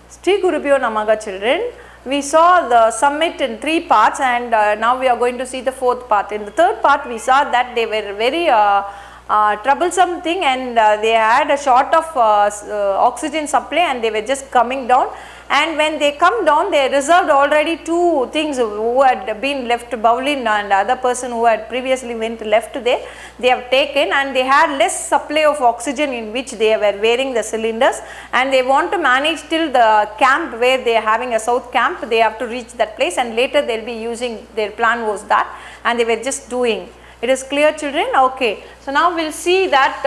Sri Gurubhyo Namaha, children. We saw the summit in 3 parts, and now we are going to see the 4th part. In the 3rd part, we saw that they were very troublesome thing, and they had a short of oxygen supply, and they were just coming down. And when they come down, they reserved already 2 things who had been left, Bowlin and other person who had previously went left there, they have taken, and they had less supply of oxygen in which they were wearing the cylinders, and they want to manage till the camp where they are having a south camp, they have to reach that place, and later they will be using, their plan was that, and they were just doing. It is clear, children? Okay. So now we will see that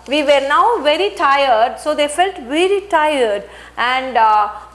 we were now very tired, so they felt very tired, and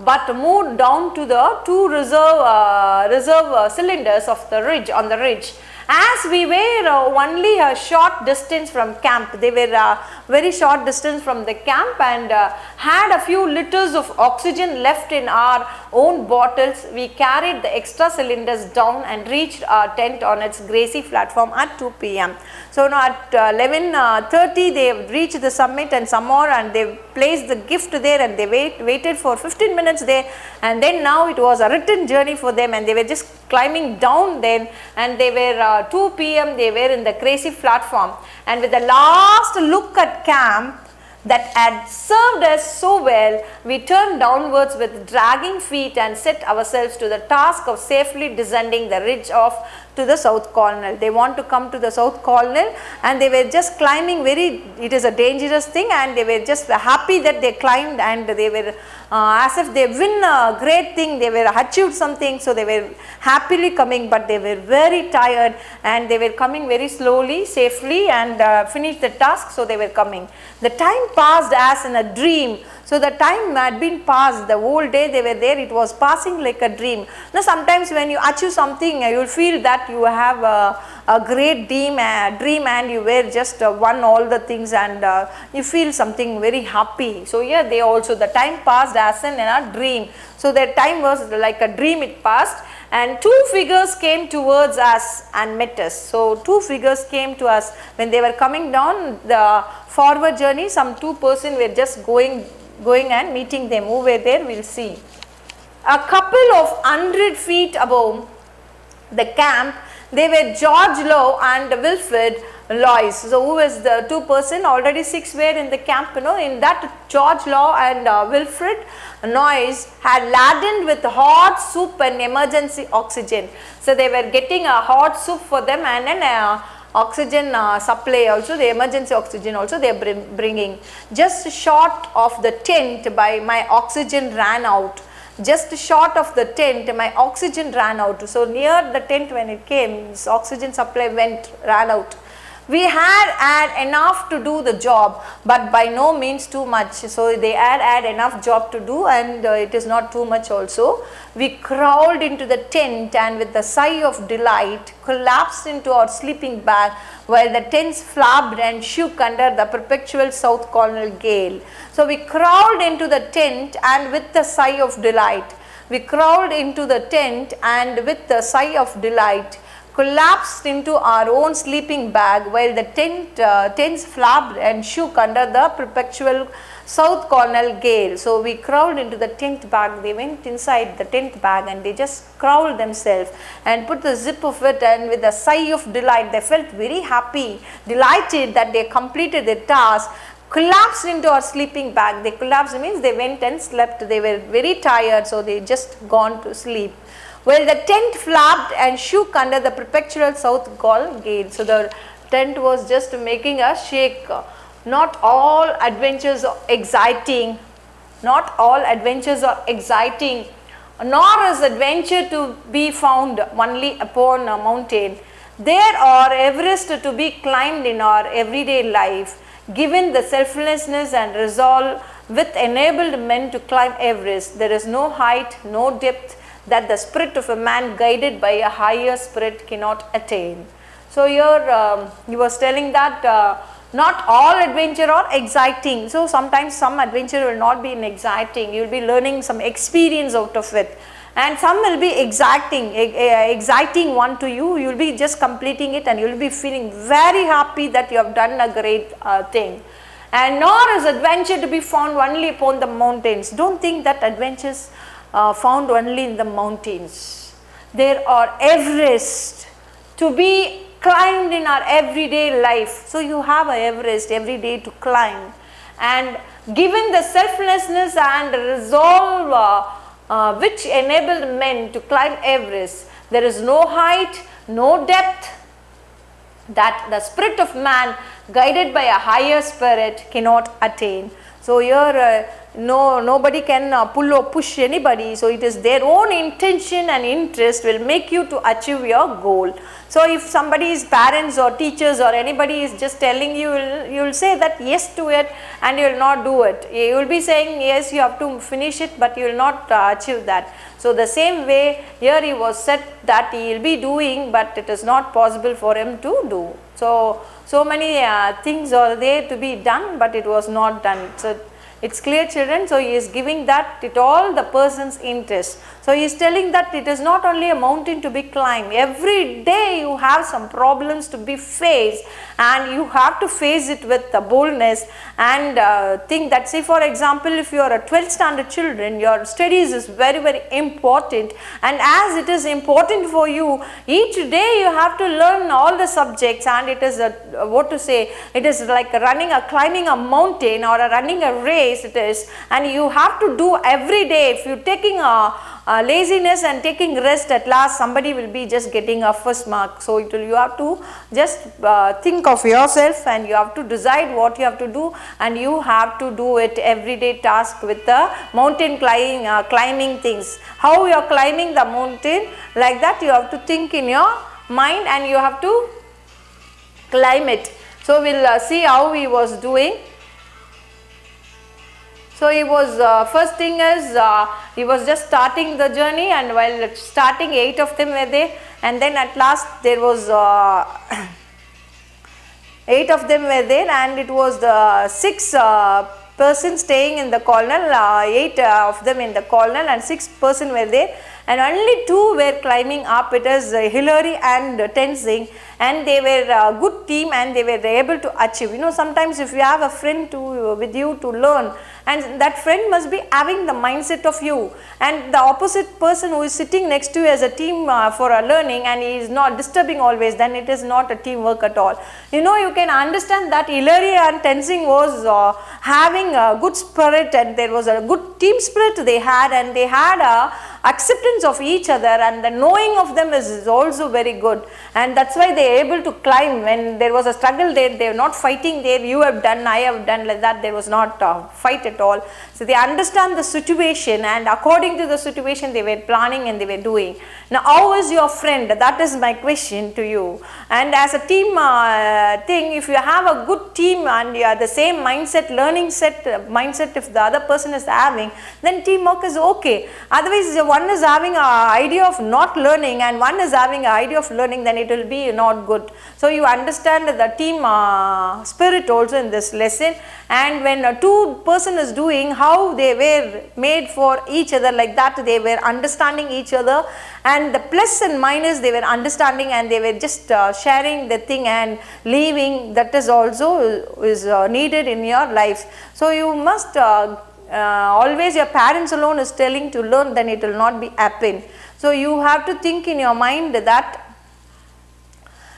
but moved down to the 2 reserve cylinders of the ridge, on the ridge. As we were only a short distance from camp, they were very short distance from the camp, and had a few liters of oxygen left in our own bottles, we carried the extra cylinders down and reached our tent on its grassy platform at 2 p.m. So now at 11:30 they reached the summit and some more, and they placed the gift there, and they waited for 15 minutes there, and then now it was a return journey for them, and they were just climbing down then, and they were 2 p.m. they were in the crazy platform, and with the last look at camp that had served us so well, we turned downwards with dragging feet and set ourselves to the task of safely descending the ridge off to the south colonel. They want to come to the south colonel, and they were just climbing it is a dangerous thing, and they were just happy that they climbed, and they were as if they win a great thing, they were achieved something, so they were happily coming, but they were very tired, and they were coming very slowly, safely, and finished the task, so they were coming. The time passed as in a dream. So the time had been passed, the whole day they were there, it was passing like a dream. Now sometimes when you achieve something, you will feel that you have a great dream, and you were just won all the things, and you feel something very happy. So here they also, the time passed as in a dream. So their time was like a dream, it passed. And 2 figures came towards us and met us. So 2 figures came to us when they were coming down the forward journey. Some 2 persons were just going and meeting them. Who were there, we will see. A couple of 100 feet above the camp, they were George Lowe and Wilfred Lois. So who was the 2 persons? Already 6 were in the camp, in that George Lowe and Wilfred Lois had laden with hot soup and emergency oxygen. So they were getting a hot soup for them, and then oxygen supply also, the emergency oxygen also they are bringing. Just short of the tent, my oxygen ran out. Just short of the tent, my oxygen ran out. So near the tent when it came, this oxygen supply ran out. We had enough to do the job, but by no means too much. So they had enough job to do, and it is not too much also. We crawled into the tent, and with a sigh of delight collapsed into our sleeping bag, while the tents flapped and shook under the perpetual south colonel gale. So we crawled into the tent, and with a sigh of delight, collapsed into our own sleeping bag, while the tents flapped and shook under the perpetual south colonel gale. So we crawled into the tent bag. They went inside the tent bag, and they just crawled themselves and put the zip of it, and with a sigh of delight, they felt very happy, delighted that they completed their task. Collapsed into our sleeping bag. They collapsed means they went and slept. They were very tired, so they just gone to sleep. Well, the tent flapped and shook under the perpetual south colonel gale. So the tent was just making a shake. Not all adventures are exciting. Nor is adventure to be found only upon a mountain. There are Everest to be climbed in our everyday life. Given the selflessness and resolve which enabled men to climb Everest, there is no height, no depth that the spirit of a man guided by a higher spirit cannot attain. So here he was telling that not all adventure are exciting. So sometimes some adventure will not be exciting. You will be learning some experience out of it, and some will be exciting one to you. You will be just completing it, and you will be feeling very happy that you have done a great thing. and nor is adventure to be found only upon the mountains. Don't think that adventures are found only in the mountains. There are Everest to be climbed in our everyday life. So you have a Everest every day to climb, and given the selflessness and resolve which enabled men to climb Everest, there is no height, no depth that the spirit of man guided by a higher spirit cannot attain. So here nobody can pull or push anybody. So it is their own intention and interest will make you to achieve your goal. So if somebody's parents or teachers or anybody is just telling you, you will say that yes to it and you will not do it. You will be saying yes, you have to finish it, but you will not achieve that. So the same way here he was said that he will be doing, but it is not possible for him to do. So many things are there to be done, but it was not done. So it's clear, children. So he is giving that it all the person's interest. So he is telling that it is not only a mountain to be climbed. Every day you have some problems to be faced, and you have to face it with the boldness and think that, say for example, if you are a 12th standard children, your studies is very, very important, and as it is important for you, each day you have to learn all the subjects, and it is it is like climbing a mountain or running a race it is, and you have to do every day. If you are taking a laziness and taking rest, at last somebody will be just getting a first mark. So you have to just think of yourself, and you have to decide what you have to do, and you have to do it everyday task with the mountain climbing things. How you are climbing the mountain, like that you have to think in your mind and you have to climb it. So we will see how he was doing. So he was first thing is he was just starting the journey, and while starting 8 of them were there, and then at last there was 8 of them were there, and it was the 6 persons staying in the colonel, 8 of them in the colonel and 6 persons were there, and only 2 were climbing up. It is Hillary and Tenzing, and they were a good team and they were able to achieve. You know, sometimes if you have a friend with you to learn, and that friend must be having the mindset of you, and the opposite person who is sitting next to you as a team for a learning, and he is not disturbing always, then it is not a teamwork at all. You know, you can understand that Hillary and Tenzing was having a good spirit, and there was a good team spirit they had, and they had a acceptance of each other, and the knowing of them is also very good, and that's why they are able to climb. When there was a struggle there, they were not fighting there, you have done, I have done, like that. There was not a fight at all. So they understand the situation, and according to the situation they were planning and they were doing. Now how is your friend? That is my question to you. And as a team thing, if you have a good team and you are the same mindset, learning mindset if the other person is having, then teamwork is okay. Otherwise one is having an idea of not learning and one is having an idea of learning, then it will be not good. So you understand the team spirit also in this lesson, and when a 2 person is doing, how they were made for each other, like that they were understanding each other, and the plus and minus they were understanding, and they were just sharing the thing and leaving. That is also is needed in your life. So you must always, your parents alone is telling to learn, then it will not be happen. So you have to think in your mind that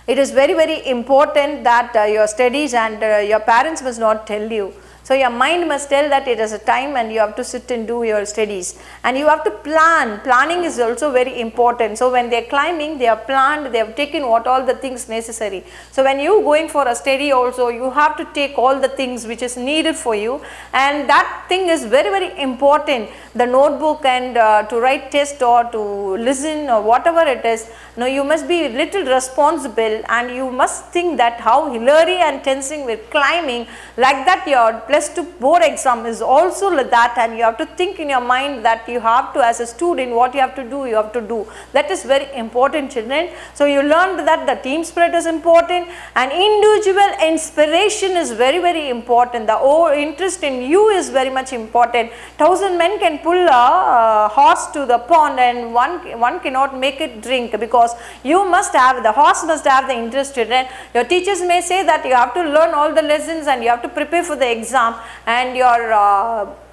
it is very, very important that your studies and your parents must not tell you. So your mind must tell that it is a time and you have to sit and do your studies, and you have to plan. Planning is also very important. So when they are climbing, they are planned, they have taken what all the things necessary. So when you going for a study also, you have to take all the things which is needed for you, and that thing is very, very important. The notebook and to write test or to listen or whatever it is. Now you must be little responsible, and you must think that how Hillary and Tenzing were climbing, like that your best board exam is also like that, and you have to think in your mind that you have to, as a student, what you have to do, you have to do. That is very important, children. So you learned that the team spirit is important, and individual inspiration is very, very important. The interest in you is very much important. 1,000 men can pull a horse to the pond, and one cannot make it drink, because you must have, the horse must have the interest, children. Your teachers may say that you have to learn all the lessons and you have to prepare for the exam, and your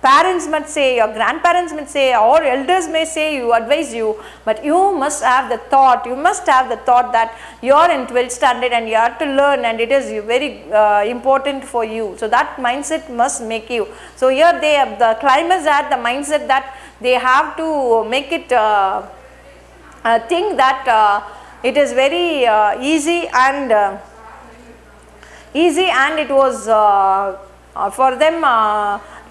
parents must say, your grandparents must say, or elders may say, you advise you, but you must have the thought, that you are in 12th standard and you have to learn, and it is very important for you. So that mindset must make you. So here the climbers had the mindset that they have to make it think that it is very easy, and it was for them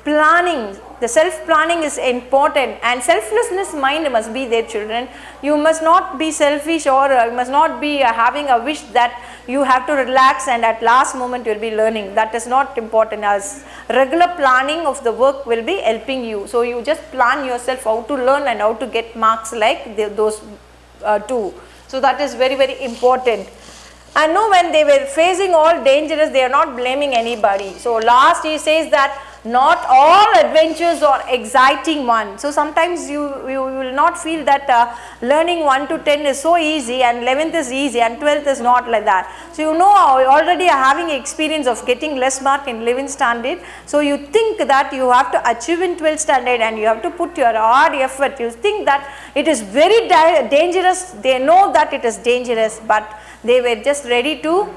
planning. The self-planning is important, and selflessness mind must be there, children. You must not be selfish, or you must not be having a wish that you have to relax and at last moment you will be learning. That is not important, as regular planning of the work will be helping you. So you just plan yourself how to learn and how to get marks like those two. So that is very, very important. And no, when they were facing all dangers, they are not blaming anybody. So last he says that not all adventures are exciting one. So sometimes you will not feel that learning 1 to 10 is so easy, and 11th is easy, and 12th is not like that. So you know, already having experience of getting less mark in 11th standard. So you think that you have to achieve in 12th standard, and you have to put your hard effort. You think that it is very dangerous. They know that it is dangerous, but they were just ready to,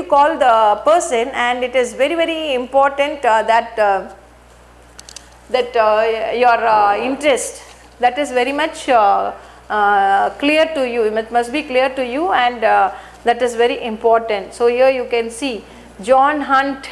call the person, and it is very, very important that your interest, that is very much clear to you. It must be clear to you, and that is very important. So here you can see John Hunt,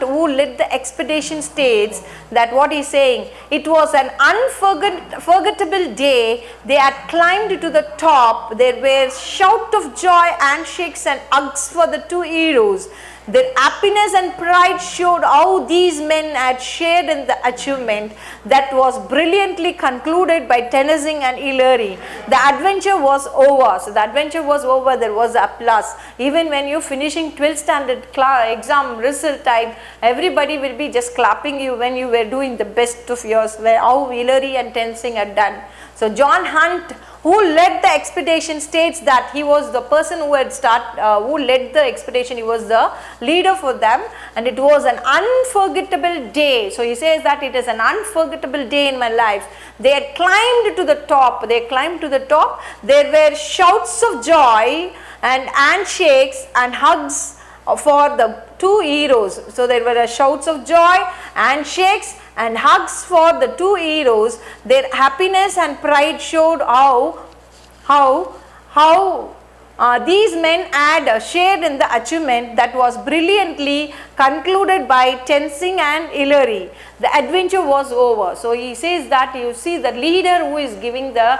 who led the expedition, states that what he is saying, it was an unforgettable day. They had climbed to the top. There were shouts of joy, handshakes and hugs for the two heroes. Their happiness and pride showed how these men had shared in the achievement that was brilliantly concluded by Tennessee and Hillary. The adventure was over. So the adventure was over. There was applause. Even when you finishing 12th standard exam result time, everybody will be just clapping you when you were doing the best of yours, where how Hillary and Tennessee had done. So John Hunt, who led the expedition, states that he was the person who led the expedition. He was the leader for them, and it was an unforgettable day. So he says that it is an unforgettable day in my life. They had climbed to the top. There were shouts of joy and handshakes and hugs for the two heroes. So there were shouts of joy, handshakes and hugs for the two heroes. Their happiness and pride showed how these men had shared in the achievement that was brilliantly concluded by Tenzing and Hillary. The adventure was over. So he says that you see the leader who is giving the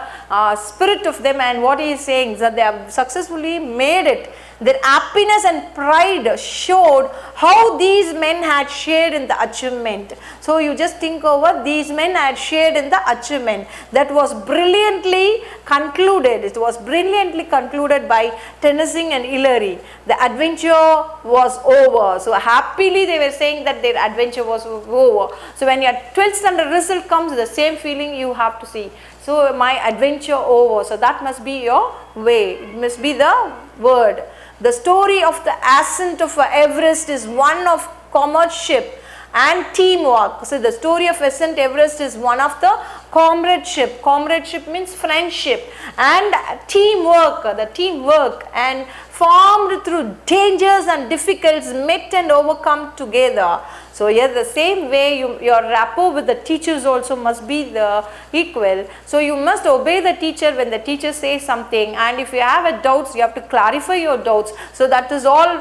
spirit of them, and what he is saying is that they have successfully made it. Their happiness and pride showed how these men had shared in the achievement. So you just think over, these men had shared in the achievement that was brilliantly concluded. It was brilliantly concluded by Tennessee and Hillary. The adventure was over. So happily they were saying that their adventure was over. So when your 12th standard result comes, the same feeling you have to see. So my adventure over. So that must be your way. It must be the word. The story of the ascent of Everest is one of comradeship and teamwork. So the story of ascent Everest is one of the comradeship. Comradeship means friendship, and teamwork, the teamwork, and formed through dangers and difficulties, met and overcome together. So here the same way your rapport with the teachers also must be the equal. So you must obey the teacher when the teacher says something, and if you have a doubts, you have to clarify your doubts. So that is all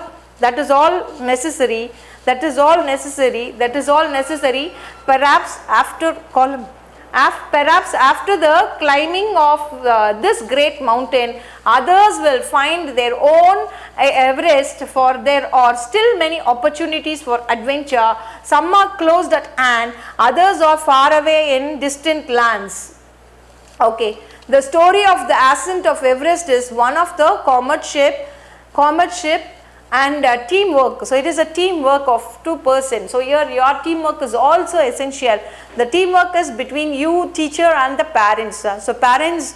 necessary. Perhaps after column, Perhaps after the climbing of this great mountain, others will find their own Everest, for there are still many opportunities for adventure. Some are close at hand, others are far away in distant lands. Okay, the story of the ascent of Everest is one of the comradeship and teamwork. So it is a teamwork of two persons. So here your teamwork is also essential. The teamwork is between you, teacher, and the parents. So parents,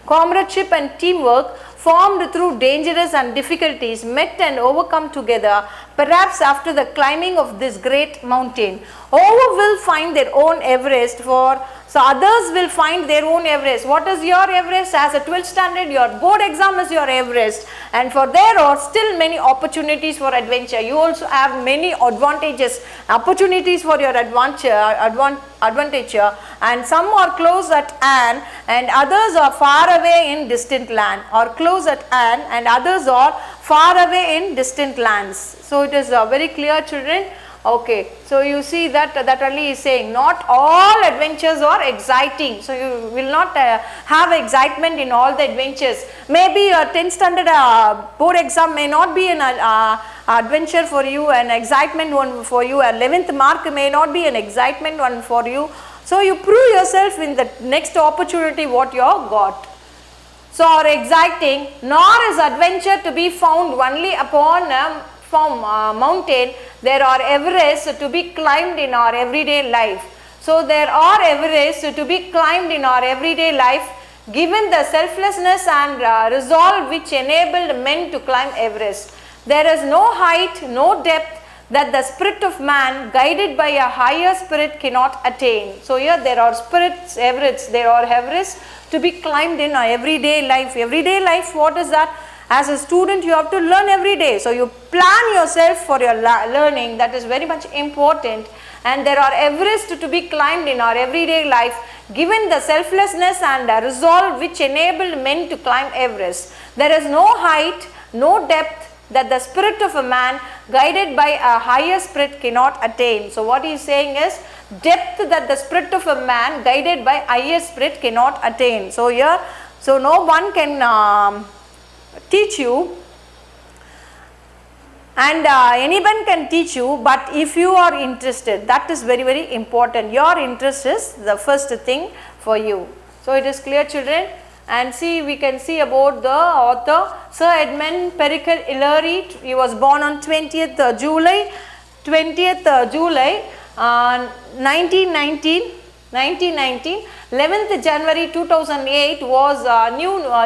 comradeship and teamwork formed through dangerous and difficulties met and overcome together, perhaps after the climbing of this great mountain. All will find their own Everest, so others will find their own Everest. What is your Everest? As a 12th standard, your board exam is your Everest, and for there are still many opportunities for adventure. You also have many opportunities for your adventure, and some are close at hand and others are far away in distant land, or close at hand and others are far away in distant lands. So it is very clear, children. Okay, so you see that only is saying not all adventures are exciting. So you will not have excitement in all the adventures. Maybe your 10th standard board exam may not be an adventure for you, an excitement one for you, and 11th mark may not be an excitement one for you. So you prove yourself in the next opportunity what you have got. So are exciting, nor is adventure to be found only upon mountain. There are Everests to be climbed in our everyday life. So there are Everests to be climbed in our everyday life, given the selflessness and resolve which enabled men to climb Everest. There is no height, no depth that the spirit of man, guided by a higher spirit, cannot attain. So here there are spirits, Everests, there are Everests to be climbed in our everyday life. Everyday life, what is that? As a student, you have to learn every day. So you plan yourself for your learning. That is very much important. And there are Everests to be climbed in our everyday life, given the selflessness and resolve which enabled men to climb Everest. There is no height, no depth that the spirit of a man, guided by a higher spirit, cannot attain. So what he is saying is depth that the spirit of a man, guided by higher spirit, cannot attain. So here, so no one can teach you, and anyone can teach you, but if you are interested, that is very, very important. Your interest is the first thing for you. So it is clear, children. And see, we can see about the author, Sir Edmund Percival Hillary. He was born on 20th July 1919. 11th January 2008 was a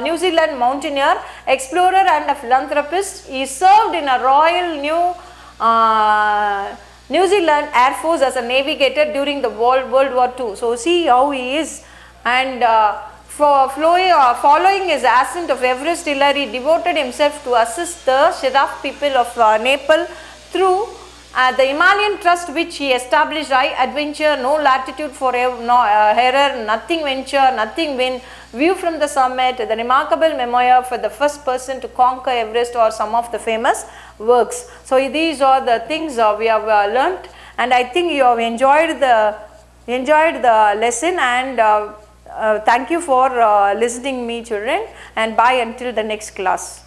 New Zealand mountaineer, explorer and a philanthropist. He served in a Royal New Zealand Air Force as a navigator during the World War II. So see how he is. And following his ascent of Everest, Hillary devoted himself to assist the Sheraf people of Nepal through the Himalayan trust which he established. High adventure, no latitude for error, nothing venture, nothing win, view from the summit, the remarkable memoir for the first person to conquer Everest, or some of the famous works. So these are the things we have learnt, and I think you have enjoyed the lesson, and thank you for listening me, children, and bye until the next class.